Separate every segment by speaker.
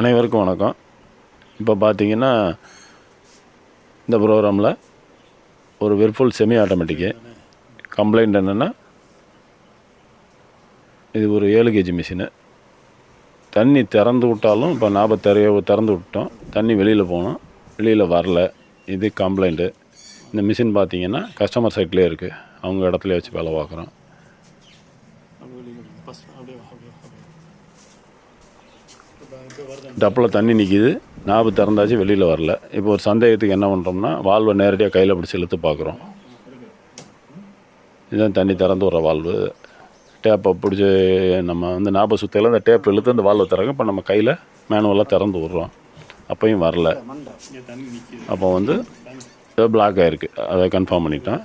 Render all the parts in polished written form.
Speaker 1: அனைவருக்கும் வணக்கம். இப்போ பார்த்தீங்கன்னா இந்த ப்ரோக்ராமில் ஒரு வெர்ஃபுல் செமி ஆட்டோமேட்டிக்கு கம்ப்ளைண்ட் என்னென்னா, இது ஒரு 7 kg மிஷினு. தண்ணி திறந்து விட்டாலும் இப்போ 40 திறந்து விட்டோம், தண்ணி வெளியில் போகணும், வெளியில் வரல. இது கம்ப்ளைண்ட்டு. இந்த மிஷின் பார்த்தீங்கன்னா கஸ்டமர் சைட்லேயே இருக்குது, அவங்க இடத்துல வச்சு வேலை பார்க்குறோம். டப்பில் தண்ணி நிற்கிது, நாபு திறந்தாச்சு, வெளியில் வரல. இப்போ ஒரு சந்தேகத்துக்கு என்ன பண்ணுறோம்னா, வால்வை நேரடியாக கையில் பிடிச்சி இழுத்து பார்க்குறோம். இதுதான் தண்ணி திறந்து விட்ற வால்வு. டேப்பை பிடிச்சி நம்ம நாபை சுற்றில இந்த டேப் இழுத்து அந்த வால்வை திறக்க, இப்போ நம்ம கையில் மேனுவலாக திறந்து விட்றோம். அப்பையும் வரல. அப்போ பிளாக் ஆகிருக்கு, அதை கன்ஃபார்ம் பண்ணிட்டோம்.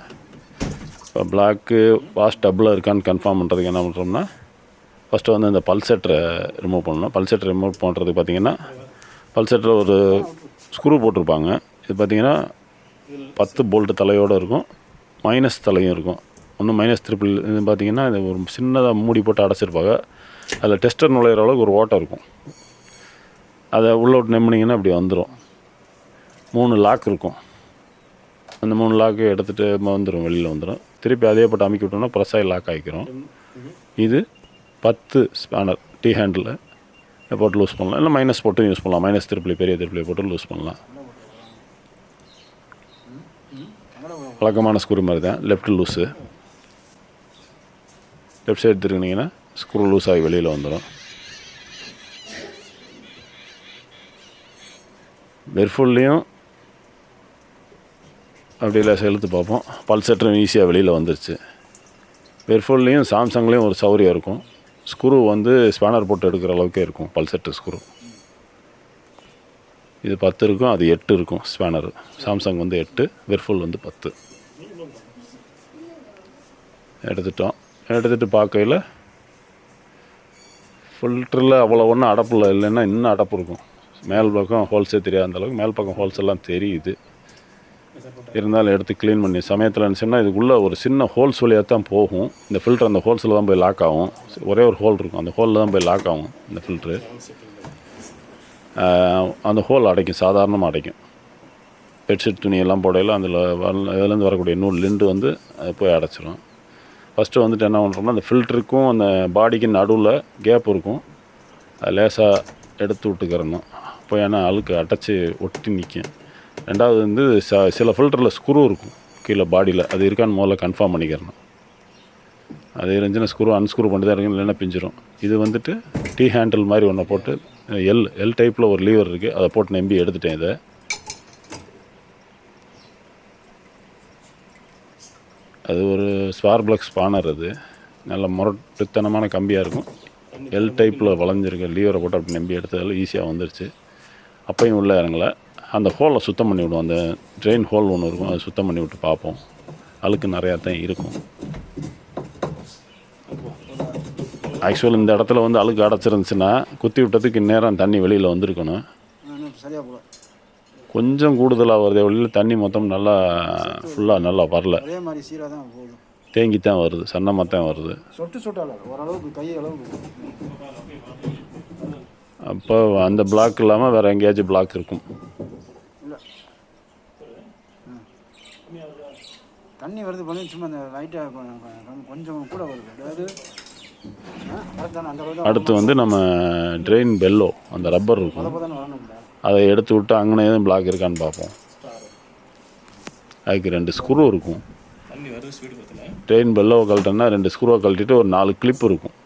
Speaker 1: இப்போ பிளாக்கு வாஷ் டப்பில் இருக்கான்னு கன்ஃபார்ம் பண்ணுறதுக்கு என்ன பண்ணுறோம்னா, ஃபஸ்ட்டு இந்த பல்செட்டரை ரிமூவ் பண்ணணும். பல்செட்டரை ரிமூவ் பண்ணுறதுக்கு பார்த்திங்கன்னா, பல்செட்டரில் ஒரு ஸ்க்ரூ போட்டிருப்பாங்க. இது பார்த்திங்கன்னா 10 போல்ட்டு தலையோடு இருக்கும், மைனஸ் தலையும் இருக்கும். ஒன்று -3 இது பார்த்திங்கன்னா இது ஒரு சின்னதாக மூடி போட்டு அடைச்சிருப்பாங்க. அதில் டெஸ்டர் நுழையிற அளவுக்கு ஒரு ஓட்டை இருக்கும். அதை உள்ளே விட்டு நெம்மினிங்கன்னா இப்படி வந்துடும். 3 லாக் இருக்கும். அந்த 3 லாக்கு எடுத்துகிட்டு வந்துடும், வெளியில் வந்துடும். திருப்பி அதே போட்டு அமைக்கி விட்டோம்னா ப்ரெஸ்ஸாகி லாக் ஆகிக்கிறோம். இது 10 ஸ்பேனர் டீ ஹேண்டில் போட்டு லூஸ் பண்ணலாம், இல்லை மைனஸ் போட்டு யூஸ் பண்ணலாம். -3 பெரிய திருப்பிளி போட்டு லூஸ் பண்ணலாம். வழக்கமான ஸ்க்ரூ மாதிரி தான். லெஃப்ட் லூஸு, லெஃப்ட் சைடு திருங்கினீங்கன்னா ஸ்க்ரூ லூஸ் ஆகி வெளியில் வந்துடும். வெர்ஃபுல்லையும் அப்படியே செலுத்து பார்ப்போம். பல்செட்டரும் ஈஸியாக வெளியில் வந்துருச்சு. வெர்ஃபுல்லையும் சாம்சங்லேயும் ஒரு சௌரியம் இருக்கும். ஸ்க்ரூ ஸ்பேனர் போட்டு எடுக்கிற அளவுக்கே இருக்கும் பல்செட்டர் ஸ்க்ரூ. இது 10 இருக்கும், அது 8 இருக்கும் ஸ்பேனரு. சாம்சங் 8, வெர்ஃபுல் 10. எடுத்துகிட்டு பார்க்கையில் ஃபில்டரில் அவ்வளோ ஒன்றும் அடப்பில் இல்லைன்னா இன்னும் அடப்பு இருக்கும். மேல் பக்கம் ஹோல்ஸே தெரியாத அந்தளவுக்கு மேல் பக்கம் ஹோல்ஸ் எல்லாம் தெரியுது. இருந்தாலும் எடுத்து க்ளீன் பண்ணி சமயத்தில் இருந்துச்சுன்னா இதுக்குள்ளே ஒரு சின்ன ஹோல்ஸ் வழியாக தான் போகும். இந்த ஃபில்ட்ரு அந்த ஹோல்ஸில் தான் போய் லாக் ஆகும். ஒரே ஒரு ஹோல் இருக்கும், அந்த ஹோலில் தான் போய் லாக் ஆகும் இந்த ஃபில்ட்ரு. அந்த ஹோல் அடைக்கும், சாதாரணமாக அடைக்கும். பெட்ஷீட் துணியெல்லாம் போடையில் அதில் இதுலேருந்து வரக்கூடிய நூல் லிண்டு அது போய் அடைச்சிரும். ஃபஸ்ட்டு என்ன பண்ணுறோம்னா, அந்த ஃபில்ட்ருக்கும் அந்த பாடிக்கு நடுவில் கேப் இருக்கும், அது லேசாக எடுத்து விட்டுக்கிறணும். இப்போ ஏன்னா அழுக்கு அடைச்சி ஒட்டி நிற்கும். ரெண்டாவது சில ஃபில்டரில் ஸ்க்ரூ இருக்கும் கீழே பாடியில், அது இருக்கான்னு முதல்ல கன்ஃபார்ம் பண்ணிக்கிறணும். அது இருந்துச்சுன்னா ஸ்க்ரூ அன்ஸ்க்ரூ பண்ணி தான் இருக்கும், இல்லைன்னா பிஞ்சிரும். இது டீ ஹேண்டில் மாதிரி ஒன்றை போட்டு எல் டைப்பில் ஒரு லீவர் இருக்குது, அதை போட்டு நம்பி எடுத்துட்டேன். இதை அது ஒரு ஸ்பார்ப்ளக் ஸ்பானர். அது நல்ல முரட்டுத்தனமான கம்பியாக இருக்கும். எல் டைப்பில் வளைஞ்சிருக்க லீவரை போட்டு அப்படி நம்பி எடுத்ததில் ஈஸியாக வந்துருச்சு. அப்பையும் உள்ளே இறங்கலை. அந்த ஹோலை சுத்தம் பண்ணி விடுவோம். அந்த ட்ரெயின் ஹோல் ஒன்று இருக்கும், அதை சுத்தம் பண்ணி விட்டு பார்ப்போம். அழுக்கு நிறையா தான் இருக்கும். ஆக்சுவல் இந்த இடத்துல அழுக்கு அடைச்சிருந்துச்சுன்னா குத்தி விட்டதுக்கு இந்நேரம் தண்ணி வெளியில் வந்திருக்கணும். கொஞ்சம் கூடுதலாக வருது, வெளியில் தண்ணி மொத்தம் நல்லா ஃபுல்லாக நல்லா வரல, தேங்கி தான் வருது, சன்னமாக தான் வருது. அப்போ அந்த பிளாக் இல்லாமல் வேறு எங்கேயாச்சும் பிளாக் இருக்கும்.
Speaker 2: தண்ணி வருது பண்ணி சும்மா அந்த லைட்டாக கொஞ்சம் கூட வருது.
Speaker 1: அடுத்து நம்ம ட்ரெயின் பெல்லோ, அந்த ரப்பர் இருக்கும், அதை எடுத்து விட்டு அங்கே எதுவும் பிளாக் இருக்கான்னு பார்ப்போம். அதுக்கு 2 ஸ்க்ரூ இருக்கும். ட்ரெயின் பெல்லோவை கழட்டோன்னா 2 ஸ்க்ரூவை கழட்டிட்டு ஒரு 4 கிளிப் இருக்கும்.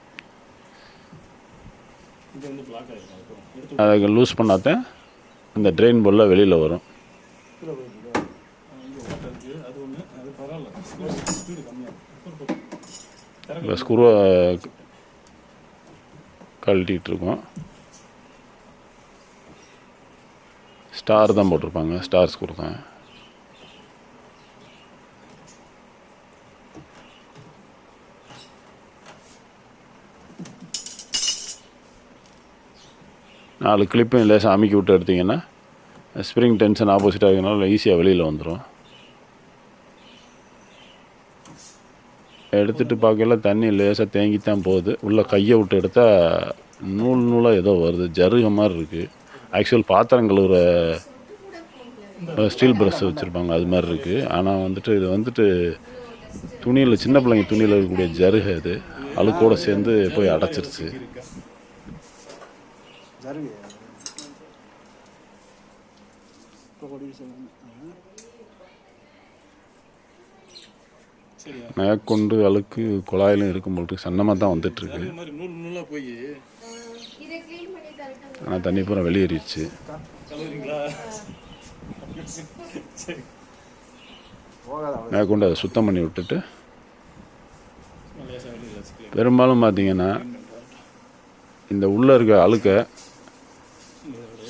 Speaker 1: அதை லூஸ் பண்ணாதான் அந்த ட்ரெயின் பெல்லோ வெளியில் வரும். இப்போ ஸ்க்ரூவை கழட்டிகிட்டு இருக்கோம். ஸ்டார் தான் போட்டிருப்பாங்க, ஸ்டார் ஸ்க்ரூ தான். நாலு கிளிப்பையும் லேசாக அமுக்கி விட்டு எடுத்திங்கன்னா ஸ்ப்ரிங் டென்ஷன் ஆப்போசிட்டாக இருக்கிறனால ஈஸியாக வெளியில் வந்துடும். எடுத்துகிட்டு பார்க்கல தண்ணி லேசாக தேங்கித்தான் போகுது. உள்ளே கையை விட்டு எடுத்தால் நூலாக ஏதோ வருது, ஜருக மாதிரி இருக்குது. ஆக்சுவல் பாத்திரம் கழுவுற ஸ்டீல் ப்ரஷ் வச்சுருப்பாங்க, அது மாதிரி இருக்குது. ஆனால் வந்துட்டு இது வந்துட்டு துணியில், சின்ன பிள்ளைங்க துணியில் இருக்கக்கூடிய ஜருகு அது அழுக்கோடு சேர்ந்து போய் அடைச்சிருச்சு. மேற்கொண்டு அழுக்கு குழாயிலும் இருக்கும் போட்டு சன்னமாக தான் வந்துட்டுருக்கு. ஆனால் தண்ணி பூரா வெளியேறிடுச்சு. மேற்கொண்டு அதை சுத்தம் பண்ணி விட்டுட்டு, பெரும்பாலும் பார்த்தீங்கன்னா இந்த உள்ளே இருக்க அழுக்கை,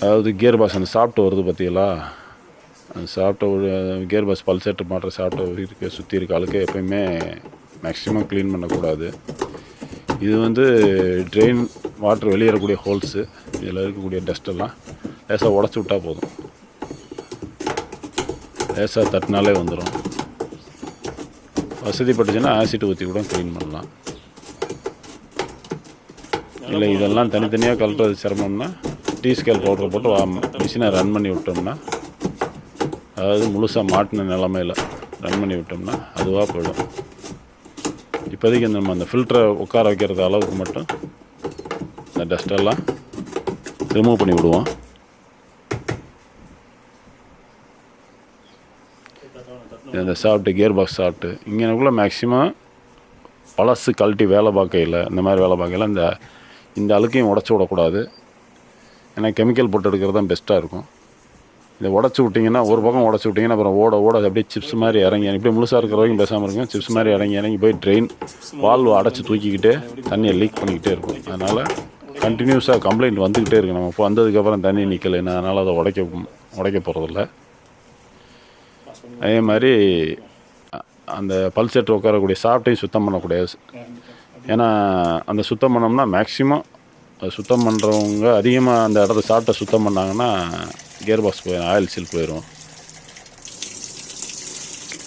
Speaker 1: அதாவது கியர் பாக்ஸ் அந்த சாப்பிட்டு வருது பார்த்தீங்களா, அந்த சாப்பிட்ட கியர் பாக்ஸ் பல்செட்டு மாட்டுற சாப்பிட்ட இருக்க சுற்றி இருக்க அழுக்கை எப்போயுமே மேக்ஸிமம் க்ளீன் பண்ணக்கூடாது. இது வந்து ட்ரெயின் வாட்டர் வெளியேறக்கூடிய ஹோல்ஸு, இதில் இருக்கக்கூடிய டஸ்ட்டெல்லாம் லேசாக உடச்சி விட்டால் போதும், லேசாக தட்டினாலே வந்துடும். வசதிப்பட்டுச்சுன்னா ஆசிட் ஊற்றி கூட க்ளீன் பண்ணலாம். இல்லை இதெல்லாம் தனித்தனியாக கழட்டுறது சிரமம்னா டீ ஸ்கேல் பவுடரை போட்டு மிஷினை ரன் பண்ணி விட்டோம்னா, அதாவது முழுசாக மாட்டின நிலமையில் ரன் பண்ணி விட்டோம்னா அதுவாக போயிடும். இப்போதைக்கு நம்ம அந்த ஃபில்டரை உட்கார வைக்கிறது அளவுக்கு மட்டும் இந்த டஸ்ட்டெல்லாம் ரிமூவ் பண்ணி விடுவோம். இந்த சாப்பிட்டு கியர் பாக்ஸ் சாப்பிட்டு இங்கேக்குள்ளே மேக்ஸிமம் பழசு கழட்டி வேலை பார்க்கையில், இந்த மாதிரி வேலை பார்க்கையில் இந்த அழுக்கையும் உடச்சி விடக்கூடாது. ஏன்னா கெமிக்கல் போட்டு எடுக்கிறது தான் பெஸ்ட்டாக இருக்கும். இதை உடச்சி விட்டிங்கன்னா, ஒரு பக்கம் உடச்சி விட்டிங்கன்னா அப்புறம் ஓட அது அப்படியே சிப்ஸ் மாதிரி இறங்கி, இப்படி முழுசாக இருக்கிற வரைக்கும் பேசாமல் இருக்கும், சிப்ஸ் மாதிரி இறங்கி போய் ட்ரெயின் வால்வு அடைச்சி தூக்கிக்கிட்டே தண்ணியை லீக் பண்ணிக்கிட்டே இருக்கும். அதனால் கண்டினியூஸாக கம்ப்ளைண்ட் வந்துக்கிட்டே இருக்குது. நம்ம இப்போ வந்ததுக்கப்புறம் தண்ணி நிற்கலைன்னா, அதனால் அதை உடைக்க போகிறதில்ல. அதே மாதிரி அந்த பல்செட்டு உட்காரக்கூடிய சாப்பிட்டையும் சுத்தம் பண்ணக்கூடாது. ஏன்னா அந்த சுத்தம் பண்ணோம்னா மேக்ஸிமம் சுத்தம் பண்ணுறவங்க அதிகமாக அந்த இடத்த சாப்பிட்ட சுத்தம் பண்ணாங்கன்னா கியர் பாக்ஸ் போயிடும், ஆயில் சீல் போயிடும்.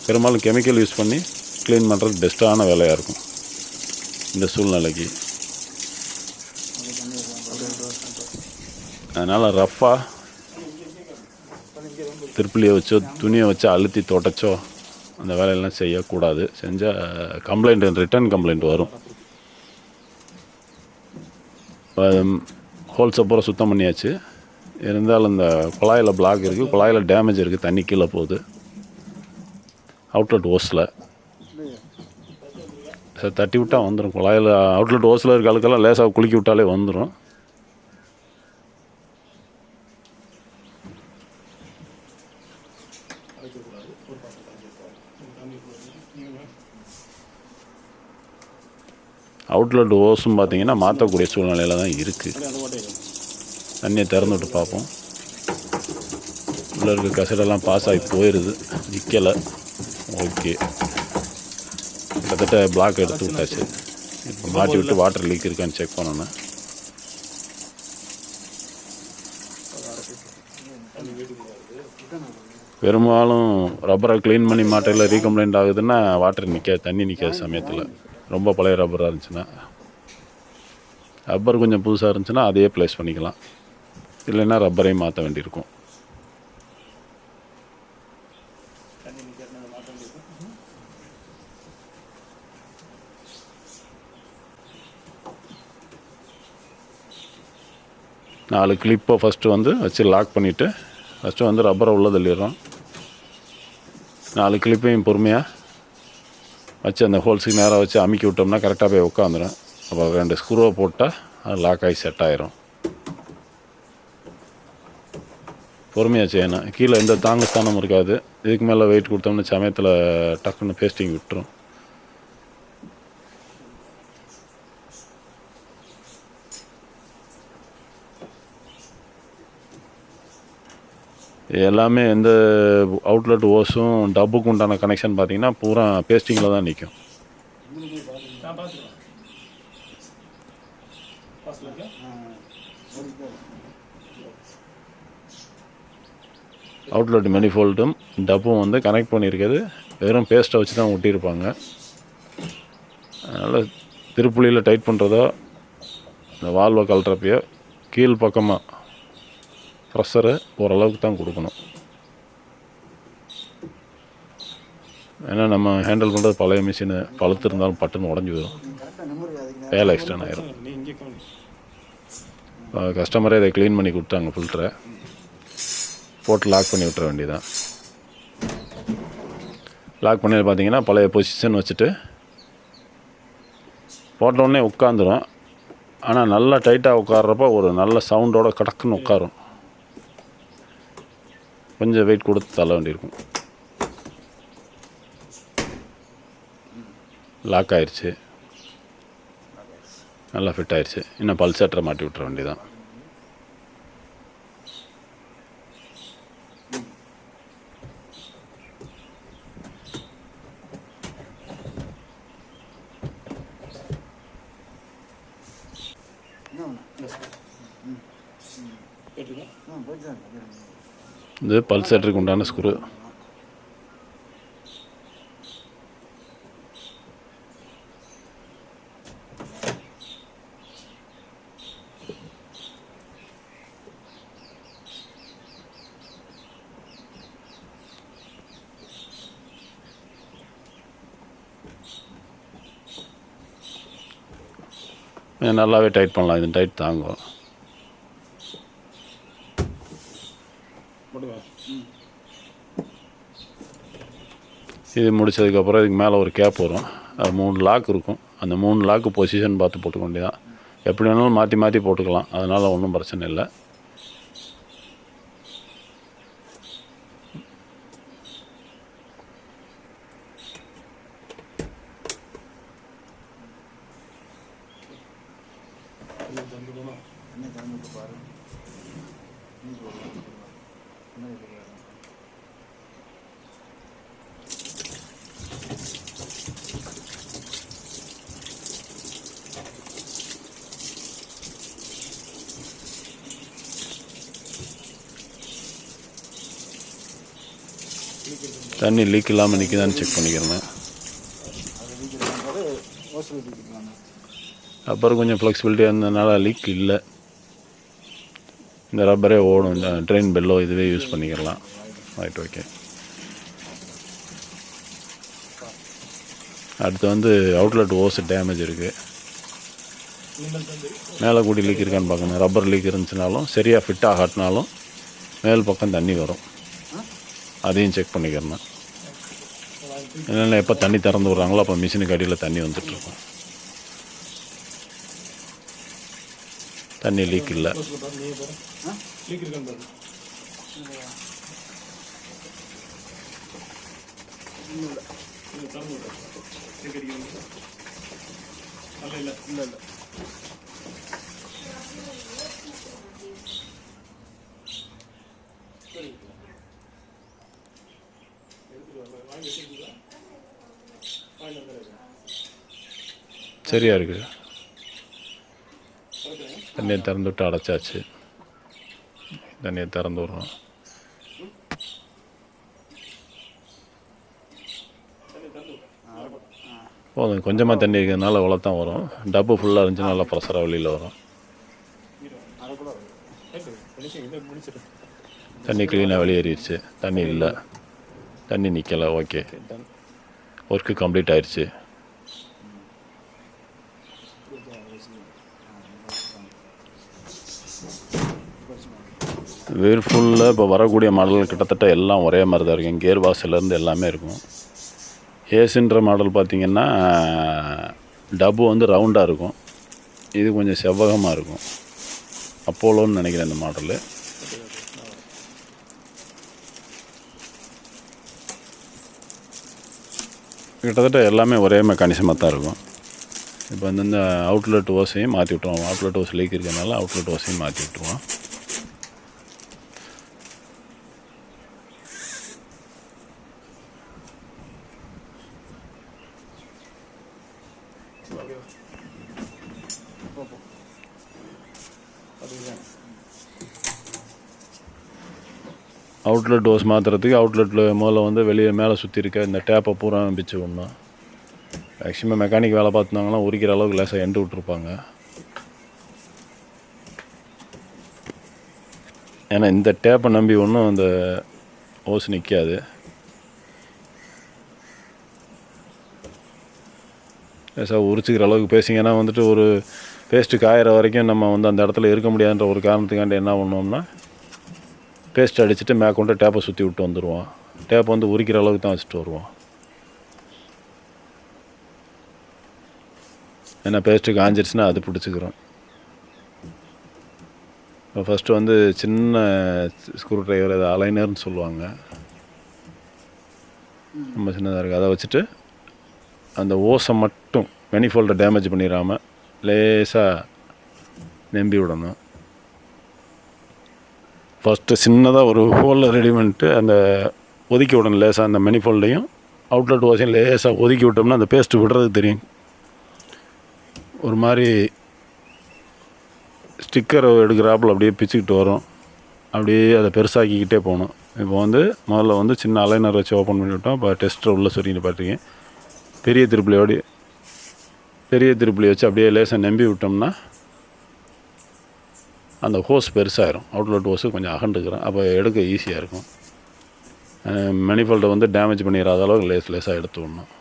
Speaker 1: பெரும்பாலும் கெமிக்கல் யூஸ் பண்ணி க்ளீன் பண்ணுறது பெஸ்ட்டான வேலையாக இருக்கும் இந்த சூழ்நிலைக்கு. அதனால் ரஃப்பாக திருப்பிலியை வச்சோ துணியை வச்சோ அழுத்தி தொடச்சோ அந்த வேலையெல்லாம் செய்யக்கூடாது. செஞ்சால் ரிட்டர்ன் கம்ப்ளைண்ட் வரும். இப்போ ஹோல்ஸை பூரா சுத்தம் பண்ணியாச்சு. இருந்தாலும் இந்த குழாயில் பிளாக் இருக்குது, குழாயில் டேமேஜ் இருக்குது, தண்ணி கீழே போகுது. அவுட்லெட் ஓஸில் தட்டி விட்டால் வந்துடும். குழாயில் அவுட்லெட் ஓஸில் இருக்க அழுக்கெல்லாம் லேசாக குலுக்கி விட்டாலே வந்துடும். அவுட்லெட் ஓஸும் பார்த்தீங்கன்னா மாற்றக்கூடிய சூழ்நிலையில் தான் இருக்குது. தண்ணியை திறந்து விட்டு பார்ப்போம். உள்ளே இருக்க கசடெல்லாம் பாஸ் ஆகி போயிடுது, நிற்கலை. ஓகே, கிட்டத்தட்ட பிளாக் எடுத்து விட்டாச்சு. இப்போ மாட்டி விட்டு வாட்டர் லீக் இருக்கான்னு செக் பண்ணணும். பெரும்பாலும் ரப்பரை க்ளீன் பண்ணி மாட்டையில் ரீகம்ப்ளைண்ட் ஆகுதுன்னா வாட்டர் தண்ணி நிற்காது சமயத்தில். ரொம்ப பழைய ரப்பராக இருந்துச்சுன்னா, ரப்பர் கொஞ்சம் புதுசாக இருந்துச்சுன்னா அதையே ப்ளேஸ் பண்ணிக்கலாம். இல்லைன்னா ரப்பரையும் மாற்ற வேண்டியிருக்கும். நாலு கிளிப்பை ஃபஸ்ட்டு வச்சு லாக் பண்ணிவிட்டு ஃபஸ்ட்டு ரப்பரை உள்ளே தள்ளிடுறோம். 4 கிளிப்பையும் பொறுமையாக வச்சு அந்த ஹோல்ஸுக்கு நேராக வச்சு அமுக்கி விட்டோம்னா கரெக்டாக போய் உட்காந்துடும். அப்புறம் 2 ஸ்க்ரூவை போட்டால் அது லாக் ஆகி செட் ஆகிரும். பொறுமையாக செய்யணும். கீழே எந்த தாங்கு ஸ்தானமும் இருக்காது. இதுக்கு மேலே வெயிட் கொடுத்தோம்னா சமயத்தில் டக்குன்னு பேஸ்டிங் விட்டுரும். எல்லாமே எந்த அவுட்லெட் ஓஸும் டப்புக்கு உண்டான கனெக்ஷன் பார்த்தீங்கன்னா பூரா பேஸ்டிங்கில் தான் நிற்கும். அவுட்லெட் மெனிஃபோல்டும் டப்பும் கனெக்ட் பண்ணியிருக்கிறது வெறும் பேஸ்ட்டை வச்சு தான் ஒட்டியிருப்பாங்க. அதனால் திருப்புளியில் டைட் பண்ணுறதோ இந்த வால்வை கழட்டுறப்பையோ கீழ் பக்கமாக ப்ரெஷரு ஓரளவுக்கு தான் கொடுக்கணும். ஏன்னா நம்ம ஹேண்டில் பண்ணுறது பழைய மிஷினு, பழுத்து இருந்தாலும் பட்டுன்னு உடஞ்சி போயிடும்,
Speaker 2: கரெக்டாக நம்பர் அதுக்கு
Speaker 1: வேலை எக்ஸ்டன் ஆயிரும். கஸ்டமரே இதை க்ளீன் பண்ணி கொடுத்தாங்க, ஃபில்டரை போட்டு லாக் பண்ணி விட்டுற வேண்டியதான். லாக் பண்ணி பார்த்தீங்கன்னா பழைய பொசிஷன் வச்சுட்டு போட்டோடனே உட்காந்துரும். ஆனால் நல்லா டைட்டாக உட்கார்றப்ப ஒரு நல்ல சவுண்டோட கடக்குன்னு உட்காரும். கொஞ்சம் வெயிட் கொடுத்து தள்ள வேண்டியிருக்கும். லாக் ஆயிடுச்சு, நல்லா ஃபிட் ஆயிடுச்சு. இன்னும் பல்சேட்டரை மாட்டி விட்டுற வேண்டியதான். இது பல்சேட்டருக்கு உண்டான ஸ்க்ரூ. நல்லாவே டைட் பண்ணலாம், இது டைட் தாங்கும். இது முடித்ததுக்கப்புறம் இதுக்கு மேலே ஒரு கேப் வரும். அது 3 லாக் இருக்கும். அந்த 3 லாக்கு பொசிஷன் பார்த்து போட்டுக்க வேண்டியதான். எப்படி வேணாலும் மாற்றி மாற்றி போட்டுக்கலாம், அதனால் ஒன்றும் பிரச்சனை இல்லை. தண்ணி லீக் இல்லாமல் நிற்கிதான்னு செக் பண்ணிக்கிறேன். அப்புறம் கொஞ்சம் ஃப்ளெக்சிபிலிட்டியாக இருந்ததுனால லீக் இல்லை. இந்த ரப்பரே ஓடும். இந்த ட்ரெயின் பெல்லோ இதுவே யூஸ் பண்ணிக்கலாம். Right, okay. அடுத்து வந்து அவுட்லெட் ஓஸ் டேமேஜ் இருக்குது. மேலே கூடி லீக் இருக்கான்னு பார்க்கணும். ரப்பர் லீக் இருந்துச்சுனாலும் சரியாக ஃபிட் ஆகாட்டினாலும் மேல் பக்கம் தண்ணி வரும், அதையும் செக் பண்ணிக்கிறேன். என்னென்ன எப்போ தண்ணி திறந்து விட்றாங்களோ அப்போ மிஷினுக்கு அடியில் தண்ணி வந்துட்டுருக்கும். தண்ணி லீக் இல்லை. சரியா இருக்குது. தண்ணியை திறந்து விட்டு அடைச்சாச்சு. தண்ணியை திறந்து விட்றோம். போதும், கொஞ்சமாக தண்ணி இருக்கிறதுனால இவ்வளோ தான் வரும். டப்பு ஃபுல்லாக இருந்துச்சுன்னா நல்லா ப்ரெஷராக வெளியில் வரும். தண்ணி க்ளீனாக வெளியேறிடுச்சு. தண்ணி இல்லை, தண்ணி நிற்கலை. ஓகே, ஒர்க்கு கம்ப்ளீட் ஆயிடுச்சு. வேர்ஃபுல்லில் இப்போ வரக்கூடிய மாடல் கிட்டத்தட்ட எல்லாம் ஒரே மாதிரி தான் இருக்கும். கியர் பாக்ஸ்லேருந்து எல்லாமே இருக்கும். ஏசுன்ற மாடல் பார்த்திங்கன்னா டப்பு வந்து ரவுண்டாக இருக்கும், இது கொஞ்சம் செவ்வகமாக இருக்கும். அப்போலோன்னு நினைக்கிறேன் இந்த மாடலு. கிட்டத்தட்ட எல்லாமே ஒரே மெக்கானிசமாக தான் இருக்கும். இப்போ வந்து இந்த அவுட்லெட் ஓஸையும் மாற்றி விட்ருவோம். அவுட்லெட் ஓஸ் லீக் இருக்கிறதுனால அவுட்லெட் ஓஸையும் மாற்றி விட்ருவோம். அவுட்லெட் ஓஸ் மாற்றுறதுக்கு அவுட்லெட்டில் முதல்ல வந்து வெளியே மேலே சுற்றி இருக்க இந்த டேப்பை பூரா பிச்சு விடணும். மேக்ஸிமம் மெக்கானிக் வேலை பார்த்துருந்தாங்கன்னா உரிக்கிற அளவுக்கு லேசாக எண்டு விட்ருப்பாங்க. ஏன்னா இந்த டேப்பை நம்பி ஒன்றும் அந்த ஓஸ் நிற்காது. சார் உரிச்சிக்கிற அளவுக்கு பேசிங்கன்னா வந்துட்டு ஒரு பேஸ்ட்டு காயிற வரைக்கும் நம்ம வந்து அந்த இடத்துல இருக்க முடியாதுன்ற ஒரு காரணத்துக்காண்டி என்ன பண்ணுவோம்னா பேஸ்ட் அடிச்சுட்டு மேற்கொண்டு டேப்பை சுற்றி விட்டு வந்துடுவோம். டேப்பை வந்து உரிக்கிற அளவுக்கு தான் வச்சுட்டு வருவோம். ஏன்னா பேஸ்ட்டு காஞ்சிருச்சுன்னா அது பிடிச்சிக்கிறோம். இப்போ ஃபஸ்ட்டு வந்து சின்ன ஸ்க்ரூ ட்ரைவர், அது அலைனர்னு சொல்லுவாங்க, ரொம்ப சின்னதாக இருக்குது. அதை வச்சுட்டு அந்த ஓஸை மட்டும் மெனிஃபோல்டை டேமேஜ் பண்ணிடாமல் லேசாக நம்பி விடணும். ஃபஸ்ட்டு சின்னதாக ஒரு ஹோலில் ரெடி பண்ணிட்டு அந்த ஒதுக்கி விடணும். லேசாக அந்த மெனிஃபோல்டையும் அவுட்லெட் ஓஸையும் லேசாக ஒதுக்கி விட்டோம்னா அந்த பேஸ்ட்டு விடுறது தெரியும். ஒரு மாதிரி ஸ்டிக்கரை எடுக்கிறாப்புல அப்படியே பிச்சுக்கிட்டு வரும். அப்படியே அதை பெருசாக்கிக்கிட்டே போகணும். இப்போ வந்து முதல்ல வந்து சின்ன அலைனர் வச்சு ஓப்பன் பண்ணிவிட்டோம். இப்போ டெஸ்டர் உள்ளே சொல்லிட்டு பார்த்துருக்கீங்க. பெரிய திருப்புளி வச்சு அப்படியே லேசாக நம்பி விட்டோம்னா அந்த ஹோஸ் பெருசாகிடும். அவுட்லெட் ஹோஸு கொஞ்சம் அகண்டுக்கிறோம். அப்போ எடுக்க ஈஸியாக இருக்கும். மெனிஃபோல்டை வந்து டேமேஜ் பண்ணிடாத அளவுக்கு லேசாக எடுத்து விடணும்.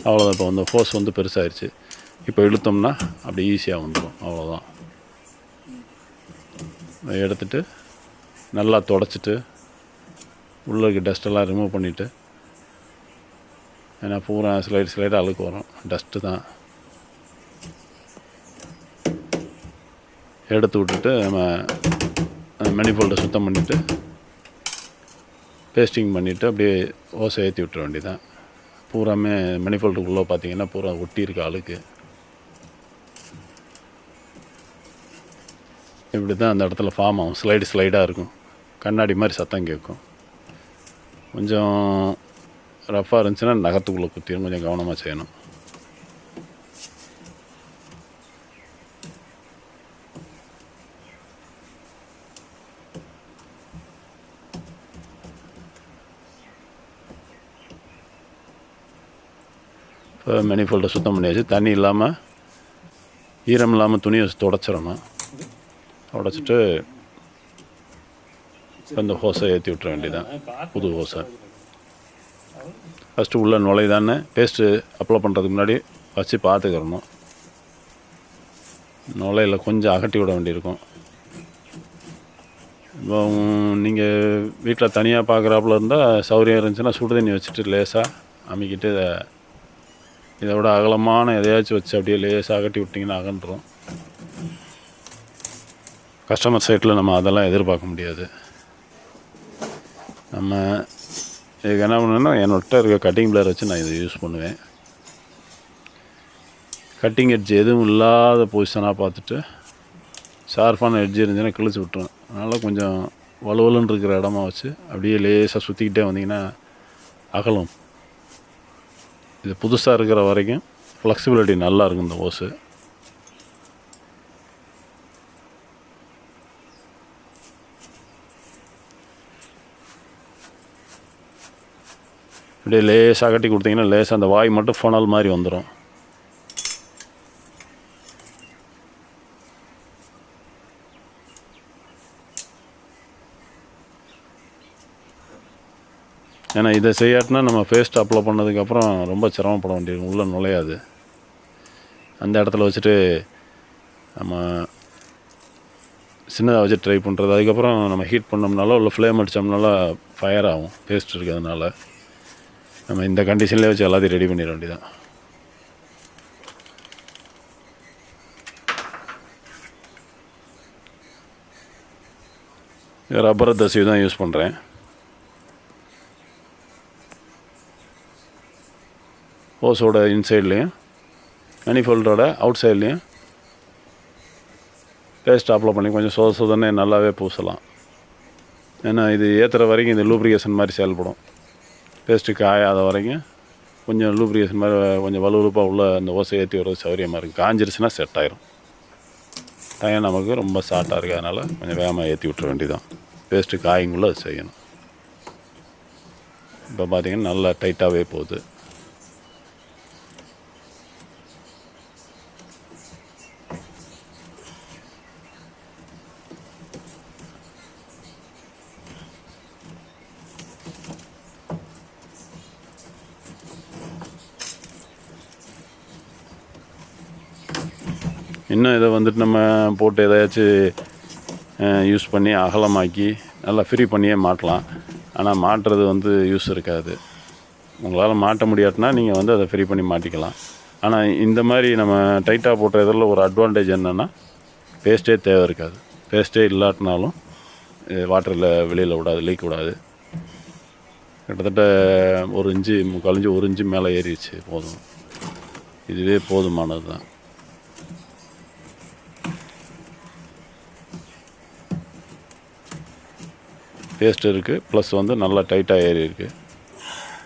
Speaker 1: அவ்வளோதான். இப்போ வந்து ஹோஸ் வந்து பெருசாகிடுச்சு. இப்போ இழுத்தோம்னா அப்படி ஈஸியாக வந்துடும். அவ்வளோதான். எடுத்துட்டு நல்லா தொடச்சிட்டு உள்ளே இருக்க டஸ்ட்டெல்லாம் ரிமூவ் பண்ணிவிட்டு, ஏன்னா பூரா ஸ்லைடாக அழுக்கு வரும், டஸ்ட்டு தான், எடுத்து விட்டுட்டு நம்ம மெனிஃபோல்டை சுத்தம் பண்ணிவிட்டு பேஸ்டிங் பண்ணிவிட்டு அப்படியே ஓசை ஏற்றி விட்டுற வேண்டியதான். பூராமே மெனிஃபோல்டுக்குள்ளே பார்த்தீங்கன்னா பூரா ஒட்டி இருக்க அழுக்கு. இப்படி தான் அந்த இடத்துல ஃபார்ம் ஆகும். ஸ்லைடாக இருக்கும். கண்ணாடி மாதிரி சத்தம் கேட்கும். கொஞ்சம் ரஃப்பாக இருந்துச்சுன்னா நகத்துக்குள்ளே குத்திடும். கொஞ்சம் கவனமாக செய்யணும். இப்போ மெனிஃபோல்டை சுத்தம் பண்ணியாச்சு. தண்ணி இல்லாமல், ஈரம் இல்லாமல் துணியை துடைச்சிடணும். உடச்சிட்டு இந்த ஹோஸை ஏற்றி விட்டுற வேண்டியதான். புது ஹோஸை ஃபஸ்ட்டு உள்ளே நுழைதானே பேஸ்ட்டு அப்ளை பண்ணுறதுக்கு முன்னாடி வச்சு பார்த்துக்கிறணும். நுழையில் கொஞ்சம் அகட்டி விட வேண்டியிருக்கும். இப்போ நீங்கள் வீட்டில் தனியாக பார்க்குறாப்புல இருந்தால் சௌகரியம் இருந்துச்சுன்னா சுடு தண்ணி வச்சுட்டு லேசாக அமுக்கிட்டு இதை விட அகலமான எதையாச்சும் வச்சு அப்படியே லேசாக அகட்டி விட்டிங்கன்னா அகன்றும். கஸ்டமர் சைட்டில் நம்ம அதெல்லாம் எதிர்பார்க்க முடியாது. நம்ம இதுக்கு என்ன பண்ணணுன்னா என்னோட இருக்க கட்டிங் பிளேயர் வச்சு நான் இதை யூஸ் பண்ணுவேன். கட்டிங் எட்ஜ் எதுவும் இல்லாத பொசிஷனாக பார்த்துட்டு ஷார்ப்பான எட்ஜ் இருந்துச்சுன்னா கிழிச்சு விட்டுருவேன். அதனால் கொஞ்சம் வலுவலுன்னு இருக்கிற இடமா வச்சு அப்படியே லேசாக சுற்றிக்கிட்டே வந்தீங்கன்னா அகலும். இது புதுசாக இருக்கிற வரைக்கும் ஃப்ளெக்சிபிலிட்டி நல்லா இருக்கும் இந்த ஓஸு. அப்படியே லேசாக கட்டி கொடுத்தீங்கன்னா லேசாக அந்த வாய் மட்டும் ஃபனல் மாதிரி வந்துடும். ஏன்னா இதை செய்யாட்டினா நம்ம பேஸ்ட் அப்ளை பண்ணதுக்கப்புறம் ரொம்ப சிரமப்பட வேண்டியிருக்கும். உள்ளே நுழையாது. அந்த இடத்துல வச்சுட்டு நம்ம சின்னதாக வச்சு ட்ரை பண்ணுறது. அதுக்கப்புறம் நம்ம ஹீட் பண்ணோம்னாலும் இல்லை ஃப்ளேம் அடித்தோம்னாலும் ஃபயர் ஆகும். பேஸ்ட் இருக்கிறதுனால நம்ம இந்த கண்டிஷன்லேயே வச்சு எல்லாத்தையும் ரெடி பண்ணிட வேண்டியதான். ரப்பர் தசிவு தான் யூஸ் பண்ணுறேன். ஹோஸோட இன்சைட்லேயும் மெனிஃபோல்டோட அவுட் சைட்லேயும் பேஸ்ட் அப்ளை பண்ணி கொஞ்சம் சொதனே நல்லாவே பூசலாம். ஏன்னா இது ஏற்றுற வரைக்கும் இது லூப்ரிகேஷன் மாதிரி செயல்படும். பேஸ்ட்டு காயாத வரைக்கும் கொஞ்சம் லூப்ரிகேஷன் மாதிரி கொஞ்சம் வலுவலுப்பாக உள்ள அந்த ஓசை ஏற்றி வர்றது சௌகரியமாக இருக்குது. காஞ்சிருச்சுன்னா செட் ஆயிரும். டைம் நமக்கு ரொம்ப ஷார்ட்டாக இருக்குது. அதனால் கொஞ்சம் வேகமாக ஏற்றி விட்டுற வேண்டியதான். பேஸ்ட்டு காய்ங்குள்ளே அது செய்யணும். இப்போ பார்த்திங்கன்னா நல்லா டைட்டாகவே போகுது. இன்னும் இதை வந்துட்டு நம்ம போட்டு எதாச்சும் யூஸ் பண்ணி அகலமாக்கி நல்லா ஃப்ரீ பண்ணியே மாட்டலாம். ஆனால் மாட்டுறது வந்து யூஸ் இருக்காது. உங்களால் மாட்ட முடியாட்டினா நீங்கள் வந்து அதை ஃப்ரீ பண்ணி மாட்டிக்கலாம். ஆனால் இந்த மாதிரி நம்ம டைட்டாக போட்ட இதில் ஒரு அட்வான்டேஜ் என்னென்னா பேஸ்ட்டே தேவை இருக்காது. பேஸ்ட்டே இல்லாட்டினாலும் வாட்டரில் வெளியில் விடாது, லீக் விடாது. கிட்டத்தட்ட 1 இன்ச்சு 3/4 இன்ச்சு 1 இன்ச்சு மேலே ஏறிடுச்சு. போதும், இதுவே போதுமானது தான். பேஸ்ட் இருக்குது, ப்ளஸ் வந்து நல்லா டைட்டாக ஏறி இருக்குது.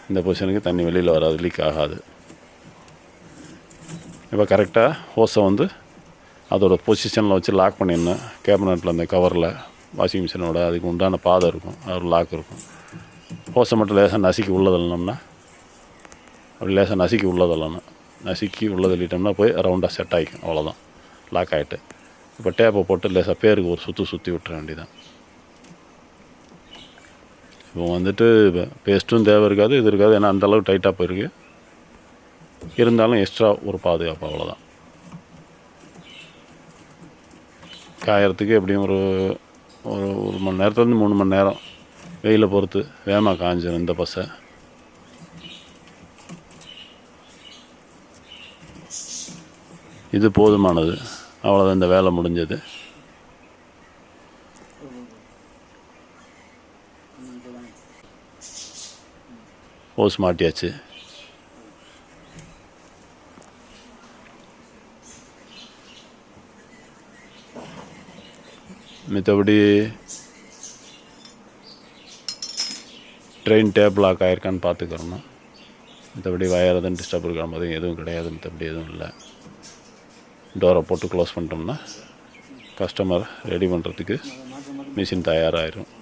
Speaker 1: இந்த பொசிஷனுக்கு தண்ணி வெளியில் வராது, லீக் ஆகாது. இப்போ கரெக்டாக ஹோஸை வந்து அதோட பொசிஷனில் வச்சு லாக் பண்ணிடணும். கேபினட்டில் அந்த கவரில் வாஷிங் மிஷினோட அதுக்கு உண்டான பாதை இருக்கும், அது லாக் இருக்கும். ஹோஸை மட்டும் லேசாக நசுக்கி உள்ளதள்ளணும்னா, அப்படி லேசாக நசுக்கி உள்ளதள்ளணும். நசுக்கி உள்ளதள்ளிட்டோம்னா போய் ரவுண்டாக செட் ஆகிக்கும். அவ்வளோதான், லாக் ஆகிட்டு. இப்போ டேப்பை போட்டு லேசாக பேருக்கு ஒரு சுற்றி விட்டுற வேண்டியதான். இப்போ வந்துட்டு பேஸ்ட்டும் தேவை இருக்காது, இது இருக்காது. ஏன்னா அந்தளவுக்கு டைட்டாக போயிருக்கு. இருந்தாலும் எக்ஸ்ட்ரா ஒரு பாதுகாப்பு, அவ்வளோதான். காயறதுக்கு எப்படியும் ஒரு 1 மணி நேரத்துலேருந்து 3 மணி நேரம் வெயிலை பொறுத்து வேகமாக காஞ்சிடும் இந்த பசை. இது போதுமானது, அவ்வளோதான். இந்த வேலை முடிஞ்சது. ஹோஸ் மாட்டியாச்சு. மித்தபடி ட்ரெயின் டேப் லாக் ஆகிருக்கான்னு பார்த்துக்கிறணும். மித்தபடி வயர் எதுவும் டிஸ்டர்ப் இருக்கிற மாதிரி எதுவும் கிடையாது. மித்தபடி எதுவும் இல்லை. டோரை போட்டு க்ளோஸ் பண்ணிட்டோம்னா கஸ்டமர் ரெடி பண்ணுறதுக்கு மிஷின் தயாராகிடும்.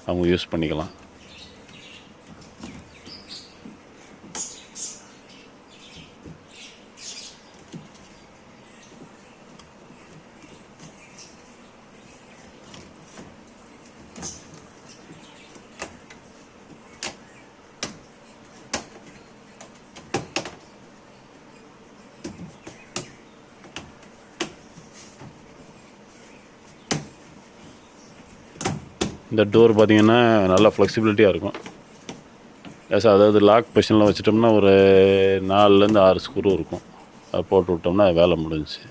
Speaker 1: அவங்க யூஸ் பண்ணிக்கலாம். இந்த டோர் பார்த்திங்கன்னா நல்லா ஃப்ளெக்சிபிலிட்டியாக இருக்கும். அதாவது லாக் பொசிஷனில் வச்சிட்டோம்னா ஒரு 4லேருந்து 6 ஸ்க்ரூ இருக்கும். அதை போட்டு விட்டோம்னா வேலை முடிஞ்சிச்சு.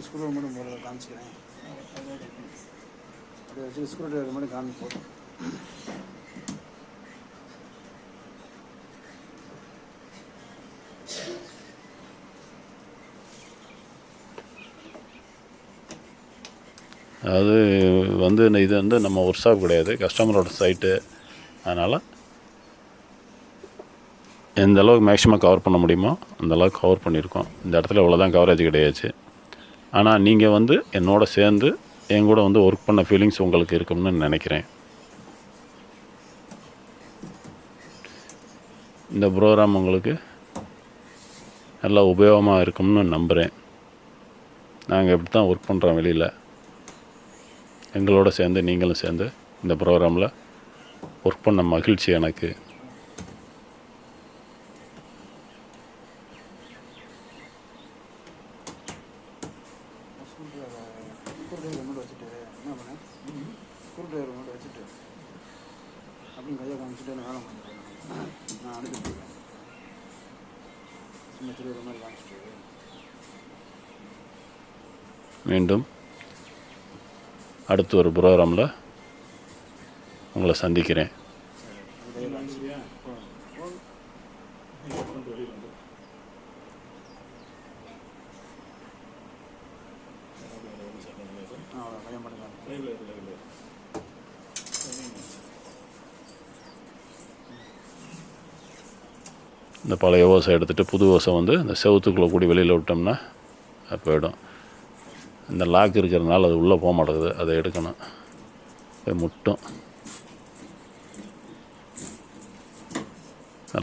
Speaker 2: ஸ்க்ரூ மட்டும் போட காமிச்சிக்கிறேன். அதை வச்சு ஸ்க்ரூ ட்ரைவர் மட்டும் காமி போதும்.
Speaker 1: அதாவது வந்து இது வந்து நம்ம ஒர்க் ஷாப் கிடையாது, கஸ்டமரோட சைட்டு. அதனால் எந்த அளவுக்கு மேக்ஸிமம் கவர் பண்ண முடியுமோ அந்த அளவுக்கு கவர் பண்ணியிருக்கோம். இந்த இடத்துல இவ்வளோ தான் கவரேஜ் கிடையாது. ஆனால் நீங்கள் வந்து என்னோட சேர்ந்து என் கூட வந்து ஒர்க் பண்ண ஃபீலிங்ஸ் உங்களுக்கு இருக்கும்னு நினைக்கிறேன். இந்த ப்ரோக்ராம் உங்களுக்கு நல்லா உபயோகமாக இருக்கும்னு நம்புகிறேன். நாங்கள் இப்படி தான் ஒர்க் பண்ணுறோம் வெளியில். எங்களோட சேர்ந்து நீங்களும் சேர்ந்து இந்த ப்ரோக்ராமில் ஒர்க் பண்ண மகிழ்ச்சி எனக்கு.
Speaker 2: ஸ்க்ரூ ட்ரைவர் மட்டும் வச்சுட்டு என்ன பண்ணேன், ஸ்க்ரூ ட்ரைவர் மட்டும் வச்சுட்டு அப்படின்னு கையை காமிச்சிட்டு வேலை பண்ணுறேன். நான் அனுப்பிட்டுருக்கேன். சும்மா திருவிழா மாதிரி காமிச்சிட்டு
Speaker 1: மீண்டும் அடுத்து ஒரு ப்ரோக்ராமில் உங்களை சந்திக்கிறேன். இந்த பழைய ஓசை எடுத்துகிட்டு புது ஓசை வந்து இந்த செவத்துக்குள்ளே கூடி வெளியில் விட்டோம்னா அது போயிடும். இந்த லாக் இருக்கிறதுனால அது உள்ளே போக மாட்டேங்குது, அதை எடுக்கணும். போய் முட்டும்.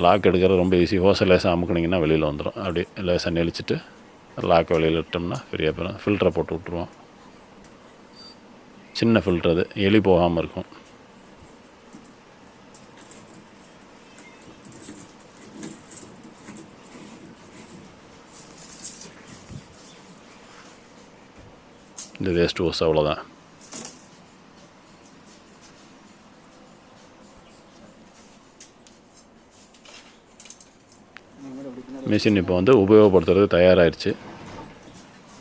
Speaker 1: லாக் எடுக்கிறது ரொம்ப ஈஸி. ஓசை லேசாக அமுக்குனிங்கன்னா வெளியில் வந்துடும். அப்படி லேசாக நெளிச்சிட்டு லாக்கை வெளியில் விட்டோம்னா ஃப்ரீயாக போயிடும். ஃபில்டரை போட்டு விட்ருவோம். சின்ன ஃபில்ட்ரு, அது எலி போகாமல் இருக்கும். இந்த வேஸ்ட் ஹோஸ் அவ்வளோதான். மிஷின் இப்போ வந்து உபயோகப்படுத்துறது தயாராகிடுச்சு.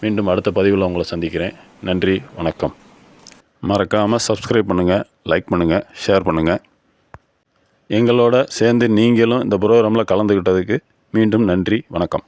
Speaker 1: மீண்டும் அடுத்த பதிவில் உங்களை சந்திக்கிறேன். நன்றி, வணக்கம். மறக்காமல் சப்ஸ்கிரைப் பண்ணுங்கள், லைக் பண்ணுங்கள், ஷேர் பண்ணுங்கள். எங்களோட சேர்ந்து நீங்களும் இந்த ப்ரோக்ராமில் கலந்துக்கிட்டதுக்கு மீண்டும் நன்றி, வணக்கம்.